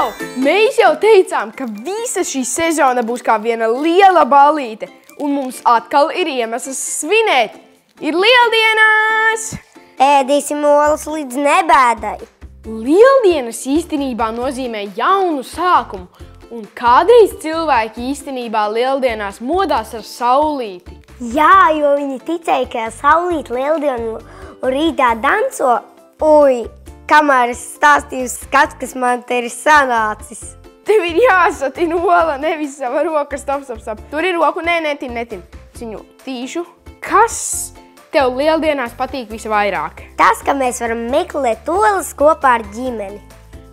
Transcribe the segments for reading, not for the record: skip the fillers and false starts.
Čau! Mēs jau teicām, ka visa šī sezona būs kā viena liela ballīte, un mums atkal ir iemesls svinēt. Ir Lieldienas! Ēdīsim olas līdz nebēdai. Lieldienas īstenībā nozīmē jaunu sākumu, un kādreiz cilvēki īstenībā Lieldienās modās ar saulīti. Jā, jo viņi ticēja, ka saulīt Lieldienu rītā danco. Ui, kamēr es stāstīju skats, kas man te ir sanācis. Tev ir jāsatina ola, nevis sava roka, stop. Tur ir roku, netin. Ciņu tīšu. Kas tev Lieldienās patīk visvairāk? Tas, ka mēs varam meklēt olas kopā ar ģimeni.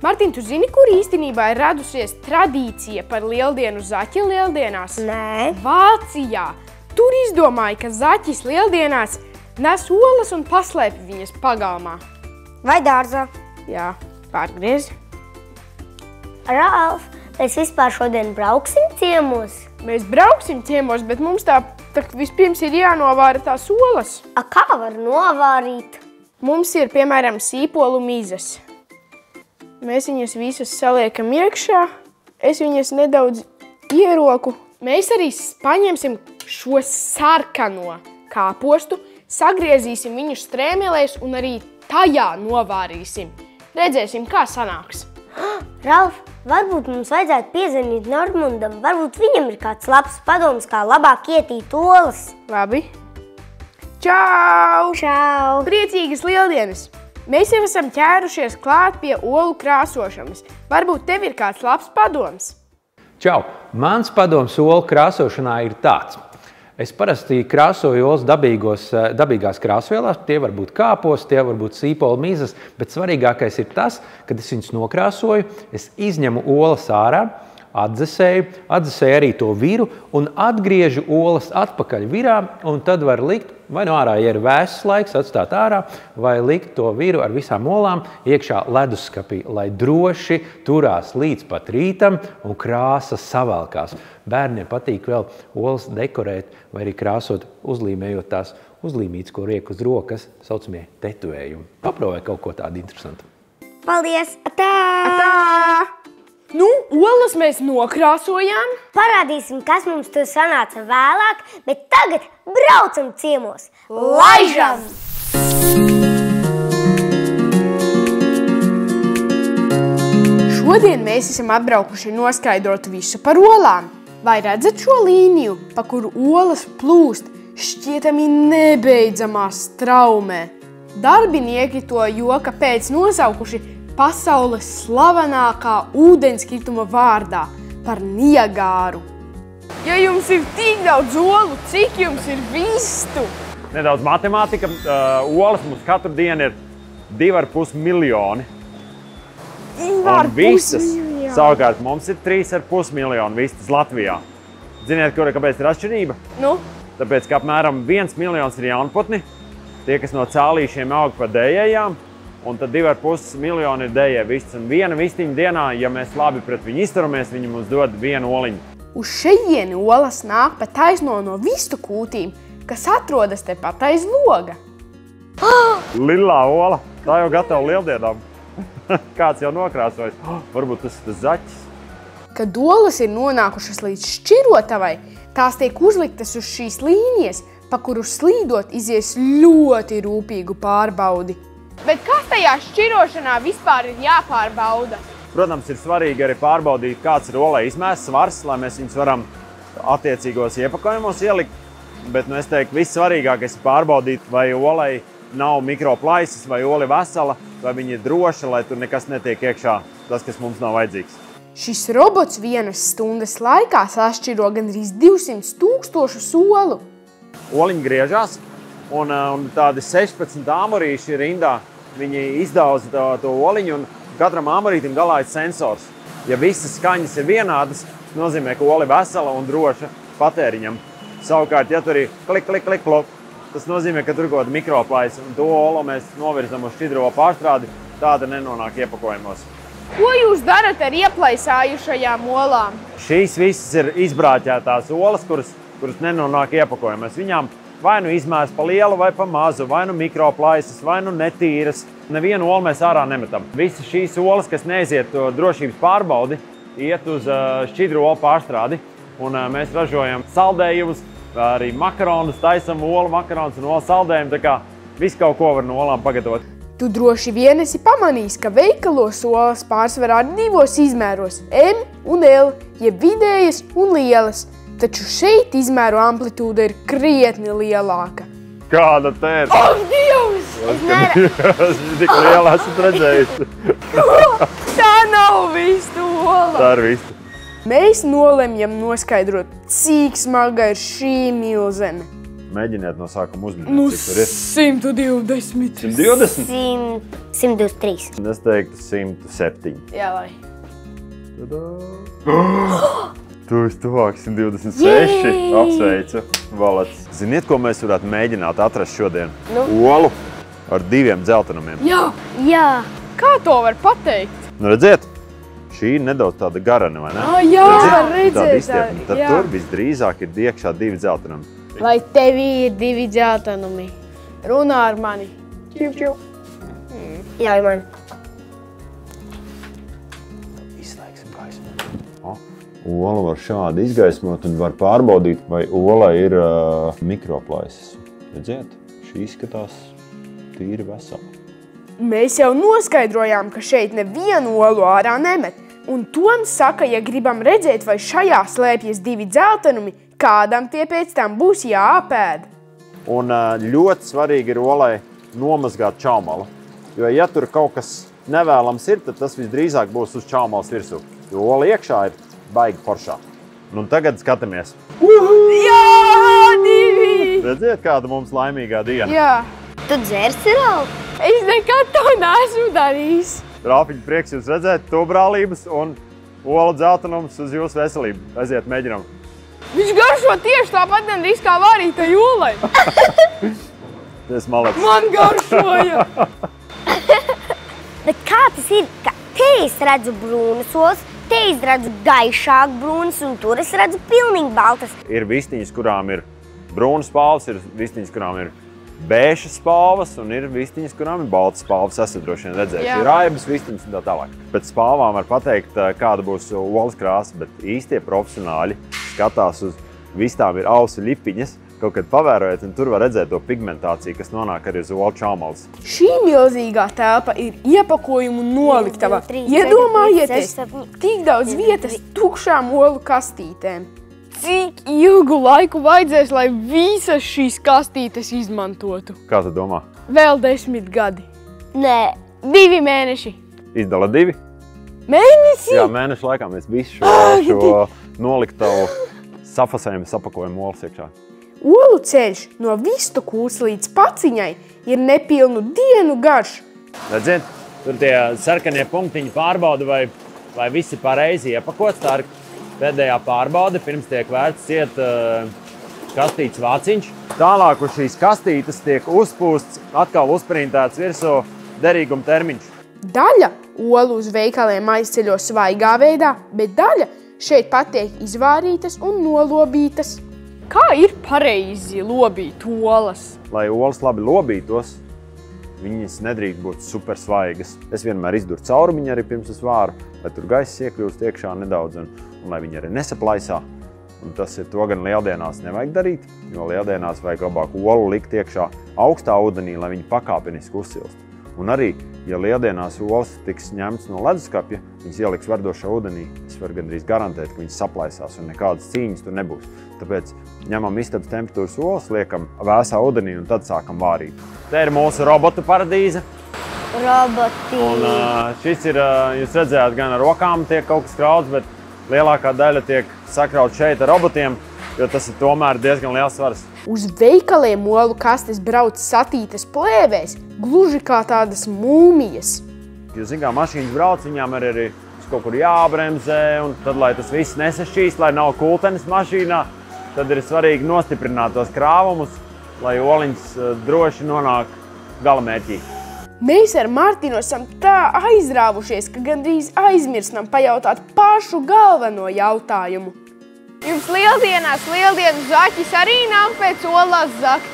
Martin, tu zini, kur īstenībā ir radusies tradīcija par Lieldienu zaķi Lieldienās? Nē. Vācijā. Tur izdomāja, ka zaķis Lieldienās nes olas un paslēpj viņas pagalmā. Vai dārzā? Jā, pārgriezi. Ralf, mēs vispār šodien brauksim ciemos? Mēs brauksim ciemos, bet mums tā vispirms ir jānovāra tās olas. Kā var novārīt? Mums ir, piemēram, sīpolu mizas. Mēs viņas visas saliekam iekšā. Es viņas nedaudz ieroku. Mēs arī paņemsim šo sarkano kāpostu, sagriezīsim viņu strēmelēs un arī tajā novārīsim. Redzēsim, kā sanāks. Ralf, varbūt mums vajadzētu piezvanīt Normundam. Varbūt viņam ir kāds labs padoms, kā labāk ietīt olas. Labi. Čau! Čau! Priecīgas Lieldienas! Mēs jau esam ķērušies klāt pie olu krāsošanas. Varbūt tev ir kāds labs padoms? Čau! Mans padoms olu krāsošanā ir tāds. Es parasti krāsoju olas dabīgās krāsvielās. Tie var būt kāpos, tie var būt sīpolu mizas, bet svarīgākais ir tas, kad es viņus nokrāsoju, es izņemu olas ārā, atdzesēju arī to viru un atgriežu olas atpakaļ virā, un tad var likt, vai no ārā, ja ir vēss laiks, atstāt ārā, vai likt to viru ar visām olām iekšā leduskapī, lai droši turās līdz pat rītam un krāsas savalkās. Bērniem patīk vēl olas dekorēt vai arī krāsot, uzlīmējot tās uzlīmītes, ko riek uz rokas, saucamie tetuējumi. Paprovē kaut ko tādu interesantu. Paldies! Atā! Atā! Nu, olas mēs nokrāsojām. Parādīsim, kas mums tur sanāca vēlāk, bet tagad braucam ciemos. Laižam! Šodien mēs esam atbraukuši noskaidrot visu par olām. Vai redzat šo līniju, pa kuru olas plūst šķietami nebeidzamā straumē? Darbinieki to joka pēc nosaukuši pasaules slavenākā ūdenskrituma vārdā par Niagāru. Ja jums ir tik daudz olu, cik jums ir vistu? Nedaudz matemātika. Olas mums katru dienu ir 2,5 miljoni. Un vistas, savukārt, mums ir 3,5 miljoni vistas Latvijā. Ziniet, kāpēc ir atšķirība? Nu? Tāpēc, ka apmēram 1 miljons ir jaunputni, tie, kas no cālīšiem aug pa dējējām, un tad 2,5 miljoni ir dējē vistas. Un viena vistiņa dienā, ja mēs labi pret viņu izturamies, viņi mums dod vienu oliņu. Uz šejieni olas nāk pa taisno no vistu kūtīm, kas atrodas tepat aiz loga. Lilā ola, tā jau gatava Lieldienām. Kāds jau nokrāsojas. Varbūt tas ir tas zaķis. Kad olas ir nonākušas līdz šķirotavai, tās tiek uzliktas uz šīs līnijas, pa kuru slīdot izies ļoti rūpīgu pārbaudi. Bet kas tajā šķirošanā vispār ir jāpārbauda? Protams, ir svarīgi arī pārbaudīt, kāds ir olai izmēsts svars, lai mēs viņus varam attiecīgos iepakojumos ielikt. Bet, es teiktu, vissvarīgākais ir pārbaudīt, vai olai nav mikroplaisas, vai ola ir vesela, vai viņa ir droša, lai tur nekas netiek iekšā, tas, kas mums nav vajadzīgs. Šis robots vienas stundas laikā sašķiro gandrīz 200,000 olu. Oliņi griežās, un tādi 16 āmurīši rindā, viņi izdauza to oliņu, un katram āmurītim galā ir sensors. Ja visas skaņas ir vienādas, tas nozīmē, ka ola ir vesela un droša patēriņam. Savukārt, ja tur ir klik, klik, klik, klop, tas nozīmē, ka tur ir kaut kāda mikroplaisa, un to olu mēs novirzam uz šķidro pārstrādi, tāda nenonāk iepakojumos. Ko jūs darat ar ieplaisājušajām olām? Šīs visas ir izbrāķētās olas, kuras nenonāk iepakojumos. Viņām vai nu izmērs pa lielu vai pa mazu, vai nu mikroplaisas, vai nu netīras. Nevienu olu mēs ārā nemetam. Visas šīs olas, kas neiziet to drošības pārbaudi, iet uz šķidru olu pārstrādi. Un mēs ražojam saldējumus, arī makaronus, taisam olu makaronus un olu saldējumu. Tā kā visu kaut ko var no olām pagatavot. Tu droši vien esi pamanījis, ka veikalos olas pārsvarā ir divos izmēros – M un L, jeb vidējas un lielas. Taču šeit izmēru amplitūda ir krietni lielāka. Kāda tēta? Ak, Dievs! Es tik liela esat redzējusi. Tā nav vistu ola! Tā ir vistu. Mēs nolemjam noskaidrot, cik smaga ir šī milzene. Mēģiniet no sākuma uzminēt, cik tur ir. 120. 120? 123. Es teiktu 107. Jā, lai. Tu esi tuvāk 126. Apsveicu. Valets. Ziniet, ko mēs varētu mēģināt atrast šodien? Olu ar 2 dzeltenumiem. Jā! Jā. Kā to var pateikt? Nu, redziet, šī ir nedaudz tāda garana, vai ne? Jā, Tāda redzēt. izstiepna. Tad tur visdrīzāk ir iekšā 2 dzeltenumi. Vai tevī ir 2 dzeltenumi? Runā ar mani. Ļauj man. Izslēgsim gaismu. Olu var šādi izgaismot un var pārbaudīt, vai ola ir mikroplaisas. Redziet, šī izskatās tīri vesela. Mēs jau noskaidrojām, ka šeit nevienu olu ārā nemet. Un Toms saka, ja gribam redzēt, vai šajā slēpjas 2 dzeltenumi, kādam tie pēc tam būs jāpēd. Un ļoti svarīgi ir olai nomazgāt čaumalu. Jo, ja tur kaut kas nevēlams ir, tad tas visdrīzāk būs uz čaumalas virsū. Jo ola iekšā ir baigi foršā. Un tagad skatāmies. Jā, 2! Redziet, kāda mums laimīgā diena. Jā. Tu dzersi vēl? Es nekad to neesmu darījis. Rāfiņ, prieks jūs redzēt, to brālības un olu dzeltenums uz jūsu veselību. Aiziet, mēģinām. Viņš garšo tieši tāpat gandrīz kā vārītai olai. Es malets. Man garšoja. Bet kā tas ir? Te es redzu brūnas olas, te es redzu gaišāk brūnas un tur es redzu pilnīgi baltas. Ir vistiņas, kurām ir brūnas spalvas, ir vistiņas, kurām ir bēšas spalvas un ir vistiņas, kurām ir baltas spalvas. Esat droši vien redzējuši. Ir aibas vistiņas un tā tālāk. Pēc spalvām var pateikt, kāda būs olas krāsa, bet īstie profesionāļi skatās uz vistām ir ausu lipiņas. Kaut kad pavērojiet, un tur var redzēt to pigmentāciju, kas nonāk arī uz olu čaumalas. Šī milzīgā telpa ir iepakojumu noliktava. Iedomājieties, tik daudz vietas tukšām olu kastītēm. Cik ilgu laiku vajadzēs, lai visas šīs kastītes izmantotu? Kā tu domā? Vēl 10 gadi. Nē. 2 mēneši. Izdala 2? Mēnesi? Jā, mēnešu laikā mēs visu šo noliktavu safasējumu sapakojumu olas iekšā. Olu ceļš no Vistu kūs līdz Paciņai ir nepilnu dienu garš. Redziet, tur tie sarkanie punktiņi pārbauda, vai visi pareizi iepakots. Tā ir pēdējā pārbaude, pirms tiek vērts iet kastītes vāciņš. Tālāk uz šīs kastītes tiek uzpūsts, atkal uzprintēts virsū derīguma termiņš. Daļa olu uz veikaliem aizceļo svaigā veidā, bet daļa šeit pat tiek izvārītas un nolobītas. Kā ir pareizi lobīt olas? Lai olas labi lobītos, viņas nedrīkst būt super svaigas. Es vienmēr izduru caurumiņu arī pirms es vāru, lai tur gaiss iekļūst iekšā nedaudz un lai viņi arī nesaplaisā. Un tas ir to gan lieldienās nevajag darīt, jo lieldienās vajag labāk olu likt iekšā augstā ūdenī, lai viņi pakāpeniski uzsilst. Un arī, ja lieldienās olas tiks ņemts no leduskapja, viņas ieliks verdošā ūdenī, es varu gandrīz garantēt, ka viņas saplaisās un nekādas cīņas tur nebūs. Tāpēc ņemam istabas temperatūras olas, liekam vēsā ūdenī un tad sākam vārīt. Te ir mūsu robotu paradīze. Roboti. Un šis ir, jūs redzējāt, gan ar rokām tiek kaut kas krauts, bet lielākā daļa tiek sakraut šeit ar robotiem, jo tas ir tomēr diezgan liels svars. Uz veikaliem olu kastes brauc satītas plēvēs, gluži kā tādas mūmijas. Jūs zināt, kā mašīnas brauc, viņām arī kaut kur jābremzē, un tad, lai tas viss nesašķīst, lai nav kultenis mašīnā, tad ir svarīgi nostiprināt tos krāvumus, lai oliņas droši nonāk galamērķī. Mēs ar Martinu esam tā aizrāvušies, ka gandrīz aizmirstam pajautāt pašu galveno jautājumu. Jums lieldienu zaķis arī nāk pēc olās zakt?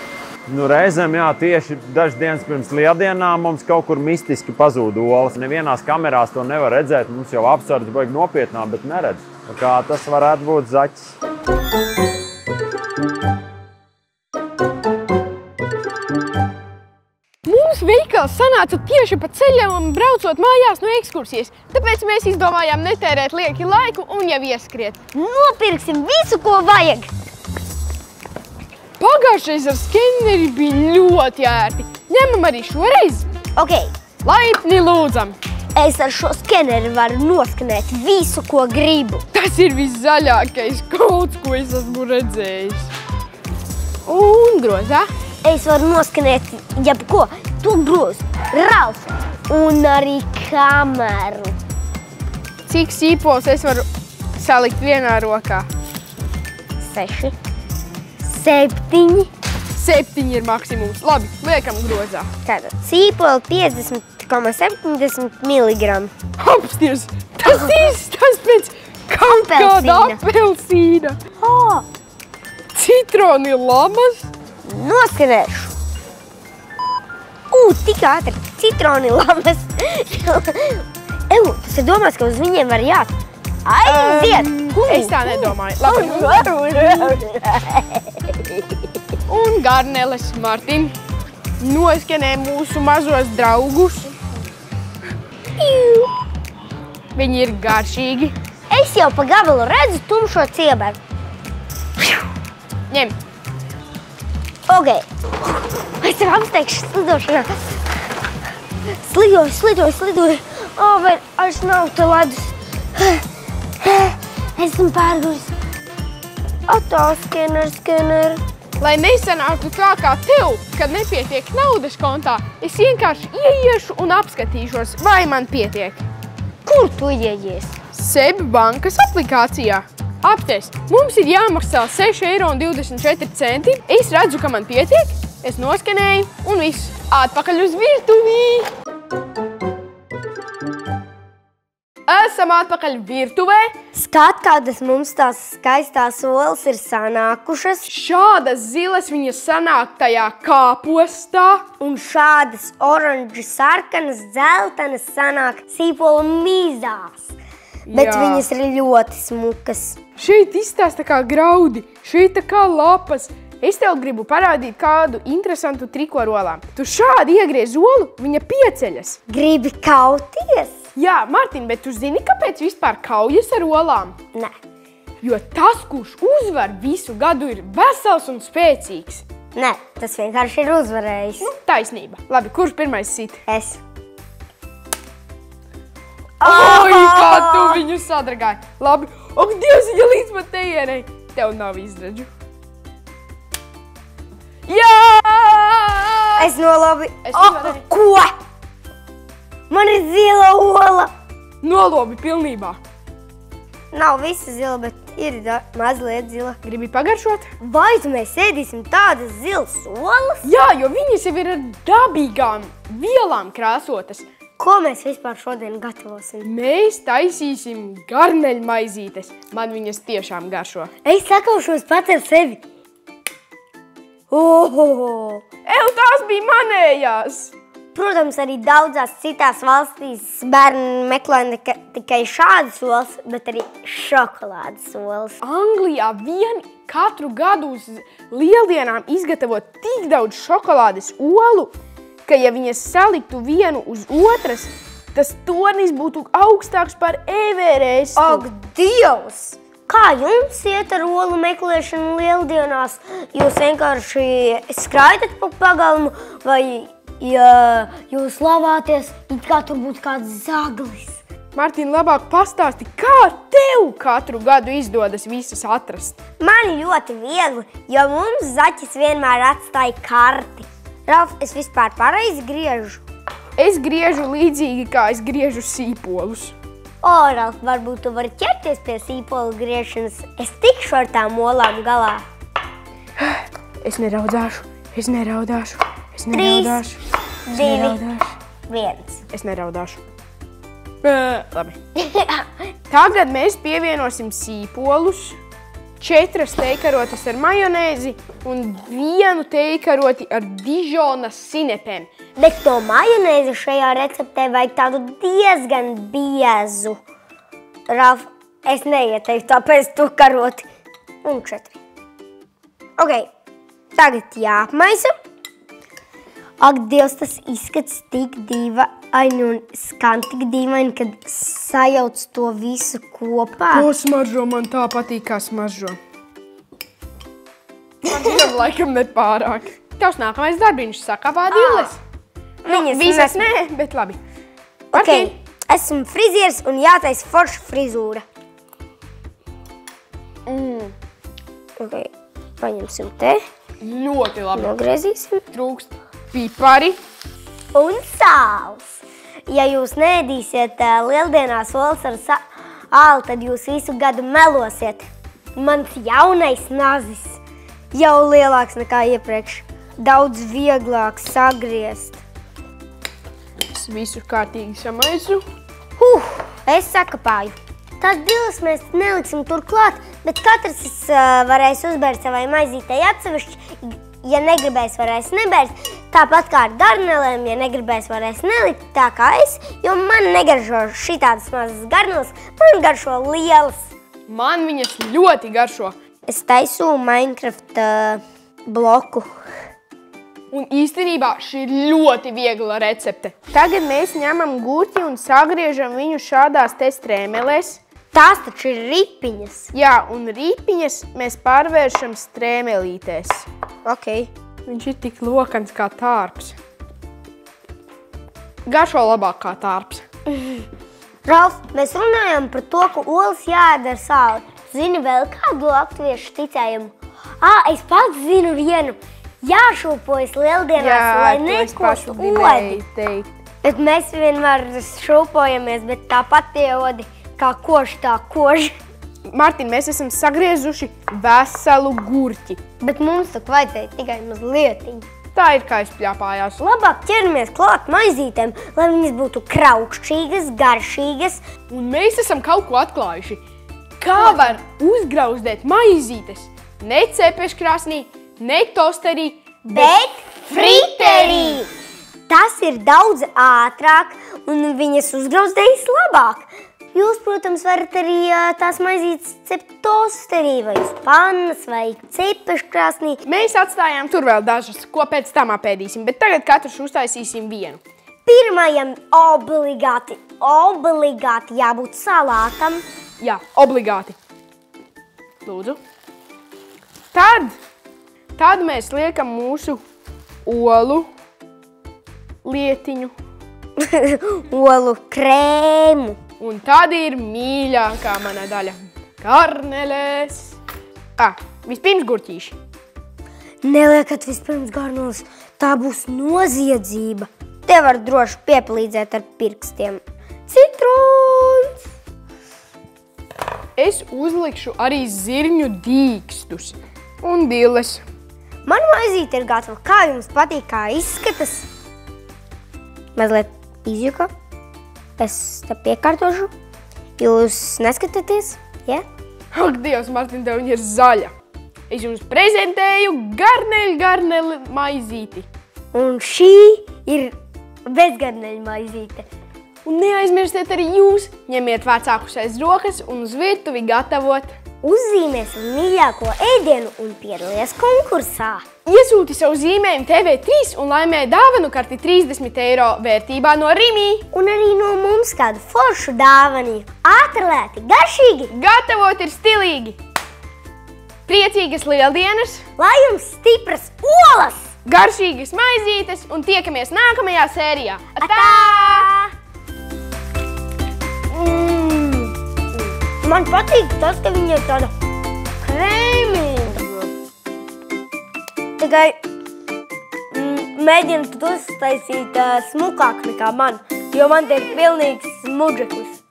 Nu, reizēm, jā, tieši dažas dienas pirms lieldienām mums kaut kur mistiski pazūd olas. Nevienās kamerās to nevar redzēt, mums jau apsardz baigi nopietnā, bet neredz. Kā tas varētu būt zaķis. Mums veikals sanāca tieši pa ceļam braucot mājās no ekskursijas, tāpēc mēs izdomājām netērēt lieki laiku un jau ieskriet. Nopirksim visu, ko vajag! Pagājušais ar skeneri bija ļoti ērti. Ņemam arī šoreiz. Ok, Laipni lūdzam. es ar šo skeneri varu noskanēt visu, ko gribu. Tas ir viszaļākais kauds, ko es esmu redzējis. Un grozā. Es varu noskanēt jebko, to grozu, Ralfu un arī kameru. Cik sīpols es varu salikt vienā rokā? 6, 7. 7 ir maksimums. Labi, liekam grozā. Tātad sīpoli 50,70 mg. Apsties! Tas izstāst pēc kaut kāda apelsīna. Citroni lamas. Noskanēšu. Tik ātri. Citroni lamas. Tas ir domās, ka uz viņiem var jāt. Aiziet! Es tā nedomāju. Labi. Un garneles, Martin, noskanē mūsu mazos draugus. Viņi ir garšīgi. Es jau pa gabalu redzu tumšo cieberu. Ņem. Ok. Es tev apsteigšu slidošanā. Slidoju. Vai aiz nav te ledus. Esmu pārguris. Atā, skener. Lai nesanāktu tā kā tev, kad nepietiek naudas kontā, es vienkārši ieiešu un apskatīšos, vai man pietiek. Kur tu ieies? SEB bankas aplikācijā. Apties, mums ir jāmaksā 6,24 €. Es redzu, ka man pietiek, es noskanēju un viss. Atpakaļ uz virtuvī! Esam atpakaļ virtuvē. Skat, kādas mums tās skaistās olas ir sanākušas. Šādas zilas viņas sanāk tajā kāpostā. Un šādas oranži, sarkanas, dzeltenas sanāk sīpola mīzās. Bet Jā. viņas ir ļoti smukas. Šeit izstāsta kā graudi, šeit tā kā lapas. Es tev gribu parādīt kādu interesantu triku ar olām. Tu šādi iegriez olu, viņa pieceļas. Gribi kauties? Jā, Martin, bet tu zini, kāpēc vispār kaujas ar olām? Nē. Jo tas, kurš uzvar visu gadu, ir vesels un spēcīgs. Nē, tas vienkārši ir uzvarējis. Taisnība. Labi, kurš pirmais sit? Es. Oi, kā tu viņu sadragāji. Labi. Ak, Dievs, ja līdz pat teienei. Tev nav izredžu. Jā! Es nolabi. Es uzvarēju. Ko? Man ir zila ola. Nolobi pilnībā. Nav visa zila, bet ir mazliet zila. Gribi pagaršot? Vai tu mēs ēdīsim tādas zilas olas? Jā, jo viņas jau ir ar dabīgām vielām krāsotas. Ko mēs vispār šodien gatavosim? Mēs taisīsim garneļmaizītes. Man viņas tiešām garšo. Es sakaušos pats ar sevi. Ohoho! Tās bija manējās! Protams, arī daudzās citās valstīs bērni meklē ne tikai šādas olas, bet arī šokolādes olas. Anglijā vien katru gadu uz lieldienām izgatavo tik daudz šokolādes olu, ka ja viņas saliktu vienu uz otras, tas tornis būtu augstāks par Everestu. Ak, Dievs! Kā jums iet ar olu meklēšanu lieldienās? Jūs vienkārši skraidat pa pagalmu vai jūs lavāties, it kā tur būtu kāds zaglis? Martin, labāk pastāsti, kā tev katru gadu izdodas visas atrast? Man ļoti viegli, jo mums zaķis vienmēr atstāja karti. Ralf, es vispār pareizi griežu? Es griežu līdzīgi, kā es griežu sīpolus. Ralf, varbūt tu vari ķerties pie sīpola griešanas. Es tikšu ar tām olām galā. Es neraudāšu. 3, 2, 1. Es neraudāšu. Labi. Tagad mēs pievienosim sīpolus. 4 teikarotes ar majonēzi un 1 teikaroti ar dižona sinepēm. Bet to majonēzi šajā receptē vajag tādu diezgan biezu. Ralf, es neieteiktu tāpēc to karoti. Un 4. Ok, tagad jāapmaisa. Ak, Dievs, tas izskats tik dīvaini un skan tik dīvaini, kad sajauc to visu kopā. To smaržo, man tā patīk, kā smaržo. Man viņam laikam nepārāk. Tavs nākamais darbiņš saka vādīles. Visas nē, bet labi. Ok, esmu frizieris un jātaisa forša frizūra. Ok, paņemsim te. Ļoti labi. Nogriezīsim. Trūkst pipari. Un sāls. Ja jūs neēdīsiet lieldienās olas ar sāli, tad jūs visu gadu melosiet. Mans jaunais nazis jau lielāks nekā iepriekš. Daudz vieglāk sagriezt. Es visu kārtīgi samaisu. Es sakapāju. Tās dilas mēs neliksim tur klāt, bet katrs varēs uzbērt savai maizītei atsevišķi. Ja negribēs, varēs nebērt. Tāpat kā ar garnelēm, ja negribēs, varēs nelikt tā kā es, jo man negaršo šitādas mazas garneles, man garšo lielas. Man viņas ļoti garšo. Es taisu Minecraft bloku. Un īstenībā šī ir ļoti viegla recepte. Tagad mēs ņemam gurķi un sagriežam viņu šādās te strēmelēs. Tās taču ir ripiņas. Jā, un ripiņas mēs pārvēršam strēmelītēs. Ok. Viņš ir tik lokans kā tārps. Garšo labāk kā tārps. Ralf, mēs runājam par to, ka olas jāēd ar sāli. Zini vēl kādu latviešu ticējumu? Es pats zinu vienu. Jāšūpojas lieldienās, lai nekostu odi. Bet mēs vienmēr šūpojamies, bet tāpat tie odi kā koši tā koži. Martin, mēs esam sagriezuši veselu gurķi. Bet mums tak vajadzēja tikai mazlietiņu. Tā ir kā izpļāpājās. Labāk ķeramies klāt maizītēm, lai viņas būtu kraukšķīgas, garšīgas. Un mēs esam kaut ko atklājuši. Kā var uzgrauzdēt maizītes? Ne cepeškrāsnī, ne tosterī, bet friterī! Tas ir daudz ātrāk un viņas uzgrauzdējas labāk. Jūs, protams, varat arī tās maizītes cept tosterī vai uz pannas vai cepeškrāsnī. Mēs atstājām tur vēl dažas, ko pēc tam apēdīsim, bet tagad katrs uztaisīsim vienu. Pirmajam obligāti jābūt salātam. Jā, obligāti. Lūdzu. Tad mēs liekam mūsu olu lietiņu. Olu krēmu. Un tad ir mīļākā mana daļa – garneles. Vispirms gurķīši. Neliekat vispirms garneles, tā būs noziedzība. Te var droši piepalīdzēt ar pirkstiem. Citrons! Es uzlikšu arī zirņu dīkstus un diles. Man maizīte ir gatava. Kā jums patīk, kā izskatas? Mazliet izjuka. Es te piekārtošu. Jūs neskatāties? Ja? Ak, Dievs, Martin, tev viņa ir zaļa. Es jums prezentēju garneļu maizīti. Un šī ir bezgarneļu maizīte. Un neaizmirstiet arī jūs, ņemiet vecākus aiz rokas un uz virtuvi gatavot. Uzzīmēsim mīļāko ēdienu un piedalies konkursā. Iesūti savu zīmējumu TV3 un laimē dāvanu karti 30 eiro vērtībā no Rimi. Un arī no mums kādu foršu dāvanu. Ātrlēti, garšīgi. Gatavot ir stilīgi. Priecīgas lieldienas. Lai jums stipras olas. Garšīgas maizītes un tiekamies nākamajā sērijā. Atā! Man patīk tas, ka viņa ir tāda krēmīga. Tikai mēģinu to uztaisīt smukāk nekā man, jo man te ir pilnīgs smudžeklis.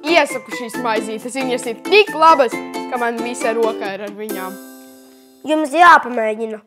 Iesaku šīs maizītes, viņas ir tik labas, ka man visa roka ir ar viņām. Jums jāpamēģina.